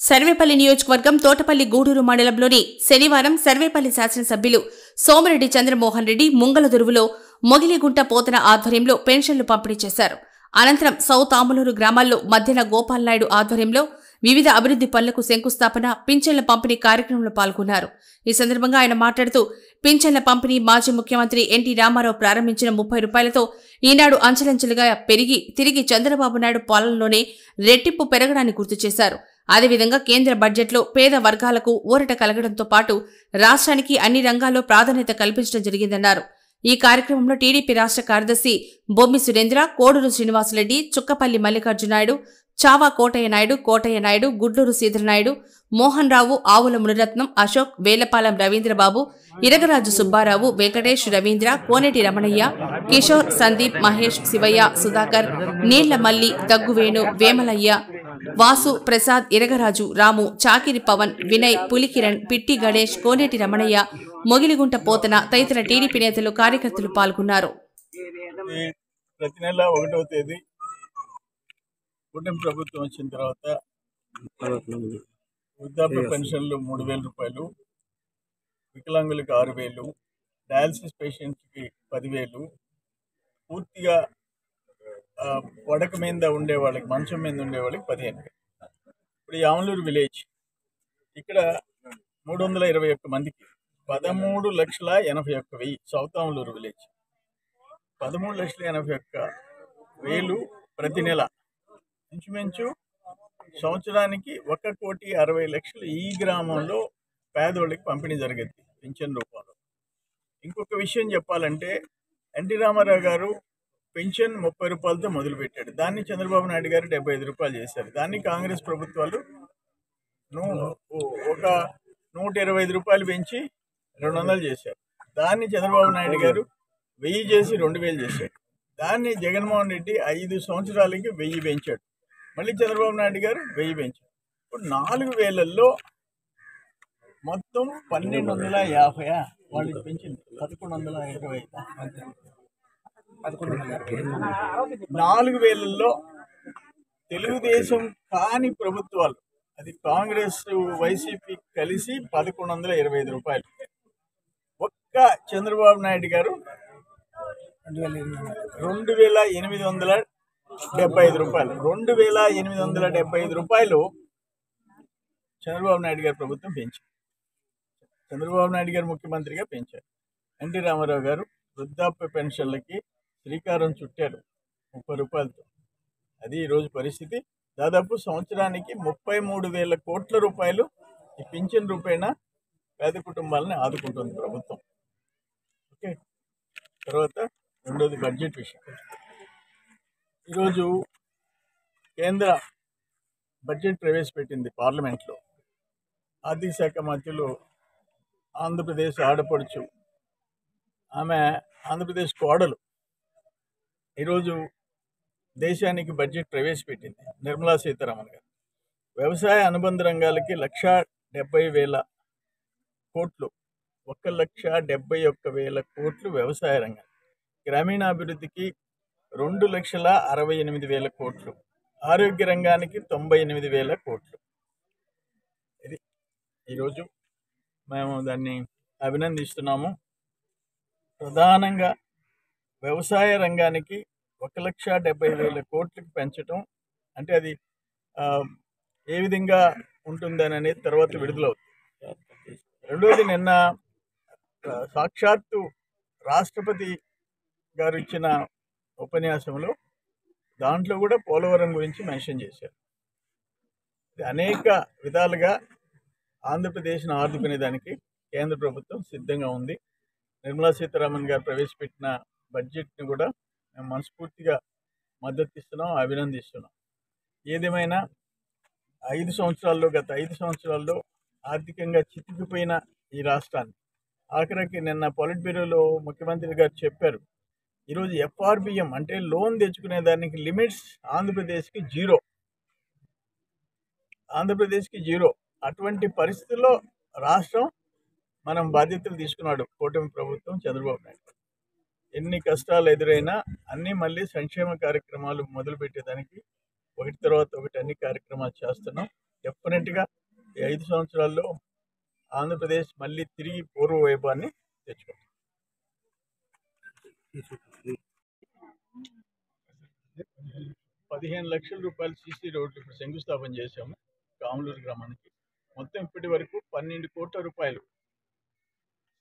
సర్వేపల్లి నియోజకవర్గం తోటపల్లి గూడూరు మండలంలోని శనివారం సర్వేపల్లి శాసనసభ్యులు సోమిరెడ్డి చంద్రమోహన్ రెడ్డి ముంగలదురువులో మొగిలిగుంట పోతన ఆధ్వర్యంలో పెన్షన్లు పంపిణీ చేశారు. అనంతరం సౌత్ ఆములూరు గ్రామాల్లో మధ్యన గోపాలనాయుడు ఆధ్వర్యంలో వివిధ అభివృద్ధి పనులకు శంకుస్థాపన, పింఛన్ల పంపిణీ కార్యక్రమంలో పాల్గొన్నారు. ఈ సందర్భంగా ఆయన మాట్లాడుతూ, పింఛన్ల పంపిణీ మాజీ ముఖ్యమంత్రి ఎన్టీ రామారావు ప్రారంభించిన 30 రూపాయలతో ఈనాడు అంచెలంచెలుగా పెరిగి తిరిగి చంద్రబాబు నాయుడు పాలనలోనే రెట్టింపు పెరగడాన్ని గుర్తు చేశారు. అదేవిధంగా కేంద్ర బడ్జెట్లో పేద వర్గాలకు ఊరట కలగడంతో పాటు రాష్ట్రానికి అన్ని రంగాల్లో ప్రాధాన్యత కల్పించడం జరిగిందన్నారు. ఈ కార్యక్రమంలో టీడీపీ రాష్ట్ర కార్యదర్శి బొమ్మి సురేంద్ర, కోడూరు శ్రీనివాసరెడ్డి, చుక్కపల్లి మల్లికార్జునాయుడు, చావా కోటయ్య నాయుడు, గుడ్లూరు శ్రీధరనాయుడు, మోహన్ రావు, ఆవుల మునిరత్నం, అశోక్, వేలపాలెం రవీంద్రబాబు, ఇరగరాజు సుబ్బారావు, వెంకటేష్, రవీంద్ర, కోనేటి రమణయ్య, కిషోర్, సందీప్, మహేష్, శివయ్య, సుధాకర్, నీళ్ల మల్లి, దగ్గువేణు, వేమలయ్య, వాసు, ప్రసాద్, ఇరగరాజు, రాము, చాకిరి పవన్, వినయ్, పులికిరణ్, పిట్టి గణేష్, కోనేటి రమణయ్య, మొగిలిగుంట పోతన తదితర టీడీపీ నేతలు, కార్యకర్తలు పాల్గొన్నారు. ప్రతి నెల 1వ తేదీ కూటమి ప్రభుత్వం వచ్చిన తర్వాత వృద్ధాప్య పెన్షన్లు 3,000 రూపాయలు, వికలాంగులకు 6,000, డయాలసిస్ పేషెంట్స్కి 10,000, పూర్తిగా పడక మీద ఉండే వాళ్ళకి, మంచం మీద ఉండే వాళ్ళకి 15,000. ఇప్పుడు ఈ ఆమలూరు విలేజ్ ఇక్కడ 321 మందికి 13,81,000 సౌత్ ఆమలూరు విలేజ్ 13,81,000 ప్రతి నెల, ఇంచుమించు సంవత్సరానికి 1,60,00,000 ఈ గ్రామంలో పేదోళ్ళకి పంపిణీ జరిగేది పింఛన్ రూపంలో. ఇంకొక విషయం చెప్పాలంటే, ఎన్టీ రామారావు గారు పెన్షన్ 30 రూపాయలతో మొదలుపెట్టాడు. దాన్ని చంద్రబాబు నాయుడు గారు 75 రూపాయలు చేశారు. దాన్ని కాంగ్రెస్ ప్రభుత్వాలు ఒక 125 రూపాయలు పెంచి 200 చేశారు. దాన్ని చంద్రబాబు నాయుడు గారు 1000 చేసి 2,000 చేశాడు. దాన్ని జగన్మోహన్ రెడ్డి 5 సంవత్సరాలకి 1000 పెంచాడు. మళ్ళీ చంద్రబాబు నాయుడు గారు 1000 పెంచాడు. ఇప్పుడు 4,000లో మొత్తం 1,250 వాళ్ళకి పెంచింది. 1,120 4,000లో తెలుగుదేశం కాని ప్రభుత్వాలు, అది కాంగ్రెస్, వైసీపీ కలిసి 1,125 రూపాయలు. ఒక్క చంద్రబాబు నాయుడు గారు 2,875 రూపాయలు, 2,875 రూపాయలు చంద్రబాబు నాయుడు గారి ప్రభుత్వం పెంచారు. చంద్రబాబు నాయుడు గారు ముఖ్యమంత్రిగా పెంచారు. ఎన్టీ రామారావు గారు వృద్ధాప్య పెన్షన్లకి శ్రీకారం చుట్టారు 30 రూపాయలతో. అది ఈరోజు పరిస్థితి. దాదాపు సంవత్సరానికి 33,000 కోట్ల రూపాయలు ఈ పింఛన్ రూపేణా పేద కుటుంబాలని ఆదుకుంటుంది ప్రభుత్వం. ఓకే, తర్వాత రెండోది బడ్జెట్ విషయం. ఈరోజు కేంద్ర బడ్జెట్ ప్రవేశపెట్టింది పార్లమెంట్లో. ఆర్థిక శాఖ మంత్రులు ఆంధ్రప్రదేశ్ ఆడపడుచు, ఆమె ఆంధ్రప్రదేశ్ కోడలు ఈరోజు దేశానికి బడ్జెట్ ప్రవేశపెట్టింది, నిర్మలా సీతారామన్ గారు. వ్యవసాయ అనుబంధ రంగాలకి 1,70,000 కోట్లు, 1,71,000 కోట్లు వ్యవసాయ రంగం. గ్రామీణాభివృద్ధికి 2,68,000 కోట్లు, ఆరోగ్య రంగానికి 98,000 కోట్లు. ఇది ఈరోజు మేము దాన్ని అభినందిస్తున్నాము. ప్రధానంగా వ్యవసాయ రంగానికి 1,70,000 కోట్లకి పెంచడం అంటే అది ఏ విధంగా ఉంటుందని అనేది తర్వాత విడుదలవుతుంది. రెండవది, నిన్న సాక్షాత్తు రాష్ట్రపతి గారు ఇచ్చిన ఉపన్యాసంలో దాంట్లో కూడా పోలవరం గురించి మెన్షన్ చేశారు. అనేక విధాలుగా ఆంధ్రప్రదేశ్ను ఆదుకునే దానికి కేంద్ర ప్రభుత్వం సిద్ధంగా ఉంది. నిర్మలా సీతారామన్ గారు ప్రవేశపెట్టిన బడ్జెట్ని కూడా మేము మనస్ఫూర్తిగా మద్దతు ఇస్తున్నాం, అభినందిస్తున్నాం. ఏదేమైనా గత 5 సంవత్సరాల్లో ఆర్థికంగా చితికిపోయిన ఈ రాష్ట్రాన్ని, ఆఖరికి నిన్న పొలిట్ బ్యూరోలో ముఖ్యమంత్రి గారు చెప్పారు, ఈరోజు FRBM అంటే లోన్ తెచ్చుకునే దానికి లిమిట్స్ ఆంధ్రప్రదేశ్కి జీరో. అటువంటి పరిస్థితుల్లో రాష్ట్రం మనం బాధ్యతలు తీసుకున్నాడు కూటమి ప్రభుత్వం, చంద్రబాబు నాయుడు. ఎన్ని కష్టాలు ఎదురైనా అన్నీ మళ్ళీ సంక్షేమ కార్యక్రమాలు మొదలుపెట్టేదానికి ఒకటి తర్వాత ఒకటి అన్ని కార్యక్రమాలు చేస్తున్నాం. డెఫినెట్గా ఈ 5 సంవత్సరాల్లో ఆంధ్రప్రదేశ్ మళ్ళీ తిరిగి పూర్వ వైభవాన్ని తెచ్చుకుంటుంది. 15 లక్షల రూపాయలు సీసీ రోడ్లు ఇప్పుడు శంకుస్థాపన చేశాము కాములూరు గ్రామానికి. మొత్తం ఇప్పటి వరకు 12 కోట్ల రూపాయలు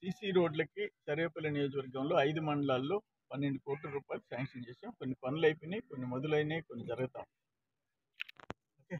సీసీ రోడ్లకి సర్వేపల్లి నియోజకవర్గంలో 5 మండలాల్లో 12 కోట్ల రూపాయలు శాంక్షన్ చేసాం. కొన్ని పనులు అయిపోయినాయి, కొన్ని మొదలైనవి, కొన్ని జరుగుతాం. ఓకే.